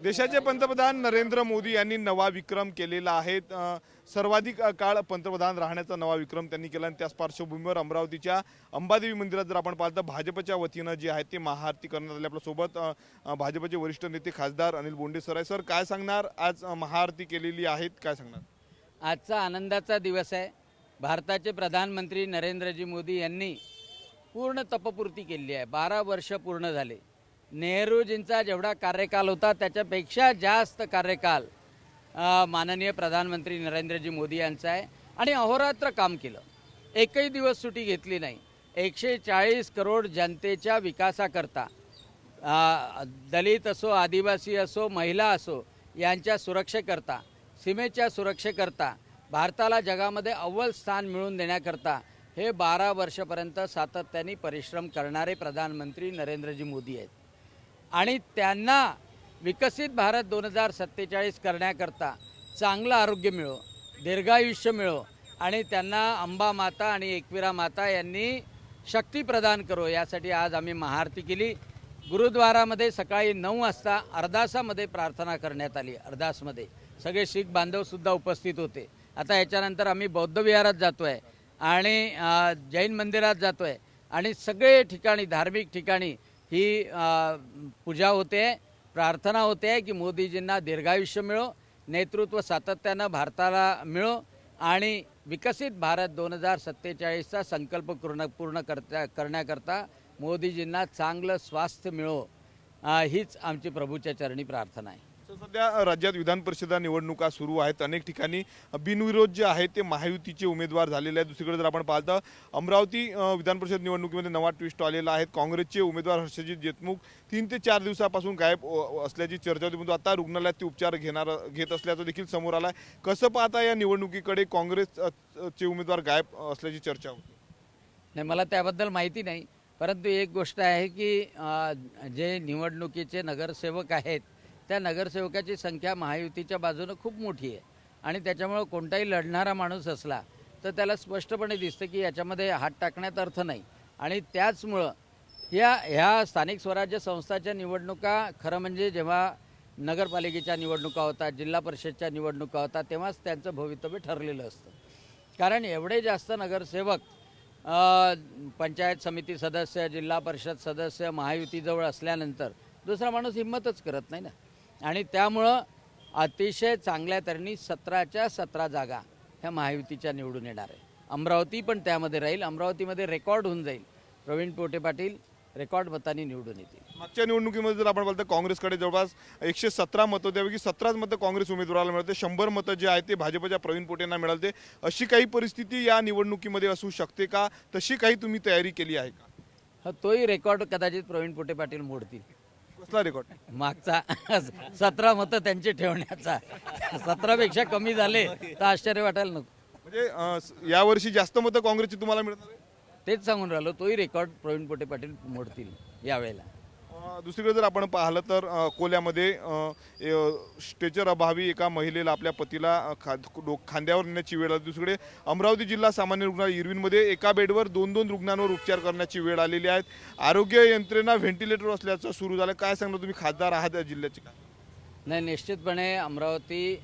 देशाचे पंतप्रधान नरेंद्र मोदी यांनी नवा विक्रम केलेला आहे। सर्वाधिक काळ पंतप्रधान राहण्याचा नवा विक्रम त्यांनी केला आणि त्याच पार्श्वभूमीवर अमरावतीच्या अंबादेवी मंदिरात जर आपण पाहिलं तर भाजपच्या वतीनं जे आहे ते महाआरती करण्यात आली। आपल्या सोबत भाजपचे वरिष्ठ नेते खासदार अनिल बोंडे सर आहे। सर काय सांगणार, आज महाआरती केलेली आहे, काय सांगणार? आजचा आनंदाचा दिवस आहे। भारताचे प्रधानमंत्री नरेंद्रजी मोदी यांनी पूर्ण तपपूर्ती केली आहे। 12 वर्ष पूर्ण झाले। नेहरूजींचा जेवढा कार्यकाल होता त्याच्यापेक्षा जास्त कार्यकाल माननीय प्रधानमंत्री नरेंद्रजी मोदी यांचा आहे आणि अहोरात्र काम केलं। एकही दिवस सुट्टी घेतली नाही। 140 करोड जनतेच्या विकासाकरता दलित असो, आदिवासी असो, महिला असो यांच्या सुरक्षेकरता, सीमेच्या सुरक्षेकरता, भारताला जगामध्ये अव्वल स्थान मिळवून देण्याकरता हे 12 वर्षापर्यंत सातत्याने परिश्रम करणारे प्रधानमंत्री नरेंद्रजी मोदी आहेत आणि त्यांना विकसित भारत 2047 करण्याकरता चांगलं आरोग्य मिळो, दीर्घायुष्य मिळो आणि त्यांना अंबा माता आणि एकविरा माता यांनी शक्ती प्रदान करो यासाठी आज आम्ही महाआरती केली। गुरुद्वारामध्ये सकाळी 9 वाजता अरदासामध्ये प्रार्थना करण्यात आली। अरदासमध्ये सगळे शीख बांधवसुद्धा उपस्थित होते। आता याच्यानंतर आम्ही बौद्ध विहारात जातो आहे आणि जैन मंदिरात जातो आहे आणि सगळे ठिकाणी, धार्मिक ठिकाणी ही पूजा होते, प्रार्थना होते की मोदीजींना दीर्घायुष्य मिळो, नेतृत्व सातत्यानं भारताला मिळो आणि विकसित भारत 2047चा संकल्प पूर्ण करण्याकरता मोदीजींना चांगलं स्वास्थ्य मिळो, हीच आमची प्रभूच्या चरणी प्रार्थना आहे। सध्या राज्यात विधान परिषद निवडणुका सुरू आहेत। अनेक ठिकाणी बिनविरोध जे आहे ते महायुतीचे उमेदवार झालेले आहेत। दुसरीकडे जर आपण पाहता अमरावती विधान परिषद निवडणुकीमध्ये नवा ट्विस्ट आलेला आहे। काँग्रेसचे उमेदवार हर्षजित देशमुख 3 ते 4 दिवसापासून गायब असल्याची चर्चा होती, परंतु आता रुग्णालयात ते उपचार घेत असल्याचं देखील समोर आलं आहे। कसं पाहता या निवडणुकीकडे? काँग्रेसचे उमेदवार गायब असल्याची चर्चा होती। नाही, मला त्याबद्दल माहिती नाही, परंतु एक गोष्ट आहे की जे निवडणुकीचे नगरसेवक आहेत त्या नगरसेवकाची संख्या महायुतीच्या बाजूने खूप मोठी आहे आणि त्याच्यामुळे कोणताही लढणारा माणूस असला तर त्याला स्पष्टपणे दिसतं की याच्यामध्ये हात टाकण्यात अर्थ नाही आणि त्याचमुळं ह्या स्थानिक स्वराज्य संस्थाच्या निवडणुका खरं म्हणजे जेव्हा नगरपालिकेच्या निवडणुका होतात, जिल्हा परिषदच्या निवडणुका होतात, तेव्हाच त्यांचं भवितव्य ठरलेलं असतं। कारण एवढे जास्त नगरसेवक पंचायत समिती सदस्य, जिल्हा परिषद सदस्य महायुतीजवळ असल्यानंतर दुसरा माणूस हिंमतच करत नाही ना आणि त्यामुळं अतिशय चांगल्या तऱ्हेने 17च्या 17 जागा ह्या महायुतीच्या निवडून येणार आहे। अमरावती पण त्यामध्ये राहील। अमरावतीमध्ये रेकॉर्ड होऊन जाईल। प्रवीण पोटे पाटील रेकॉर्ड मतांनी निवडून येतील। मागच्या निवडणुकीमध्ये जर आपण पाहिलं तर काँग्रेसकडे जवळपास 117 मतं, त्यापैकी 17 मतं काँग्रेस उमेदवाराला मिळाले, 100 मतं जे आहे ते भाजपच्या प्रवीण पोटेंना मिळाले। अशी काही परिस्थिती या निवडणुकीमध्ये असू शकते का? तशी काही तुम्ही तयारी केली आहे का? तोही रेकॉर्ड कदाचित प्रवीण पोटे पाटील मोडतील। कसला रेकॉर्ड? मागचा 17 मतं त्यांचे ठेवण्याचा 17पेक्षा कमी झाले तर आश्चर्य वाटायला नको। म्हणजे यावर्षी जास्त मतं काँग्रेसची तुम्हाला मिळणार आहे? तेच सांगून राहिलो, तोही रेकॉर्ड प्रवीण पोटे पाटील मोडतील यावेळेला। दुसरीकडे जर आपण पाहिलं तर अकोल्यामध्ये स्ट्रेचर अभावी एका महिलेला आपल्या पतीला खांद्यावर नेण्याची वेळ आली। दुसरीकडे अमरावती जिल्हा सामान्य रुग्णालय इरविनमध्ये एका बेडवर 2 रुग्णांवर उपचार करण्याची वेळ आलेली आहे। आरोग्य यंत्रणा व्हेंटिलेटर असल्याचं सुरू झालं। काय सांगणार तुम्ही, खासदार आहात या जिल्ह्याचे? काय नाही, निश्चितपणे अमरावती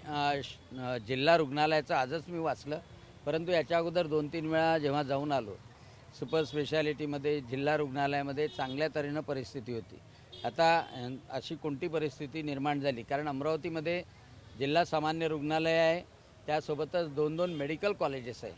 जिल्हा रुग्णालयाचं आजच मी वाचलं, परंतु याच्या अगोदर 2-3 वेळा जेव्हा जाऊन आलो सुपर स्पेशालिटीमध्ये, जिल्हा रुग्णालयामध्ये चांगल्या तऱ्हेनं परिस्थिती होती। आता अशी कोणती परिस्थिती निर्माण झाली, कारण अमरावतीमध्ये जिल्हा सामान्य रुग्णालय आहे, त्यासोबतच 2 मेडिकल कॉलेजेस आहे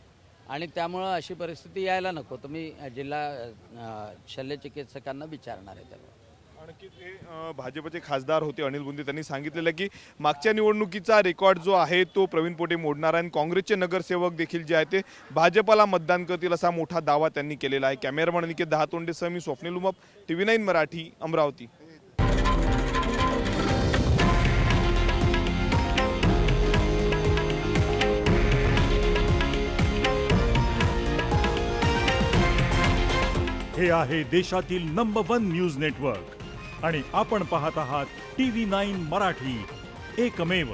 आणि त्यामुळं अशी परिस्थिती यायला नको। तुम्ही जिल्हा शल्यचिकित्सकांना विचारणार आहे त्याला। आणखी ते भाजपचे खासदार होते अनिल बोंडे, त्यांनी सांगितलेलं की मागच्या निवडणुकीचा रेकॉर्ड जो आहे तो प्रवीण पोटे मोडणार आहे आणि काँग्रेसचे नगरसेवक देखील जे आहे ते भाजपला मतदान करतील असा मोठा दावा त्यांनी केलेला आहे। कॅमेरामन अनिकेत दहातोंडेसह मी स्वप्नील उमप, TV9 मराठी, अमरावती। हे आहे देशातील नंबर 1 न्यूज नेटवर्क आणि आपण पाहत आहात TV9 मराठी, एकमेव।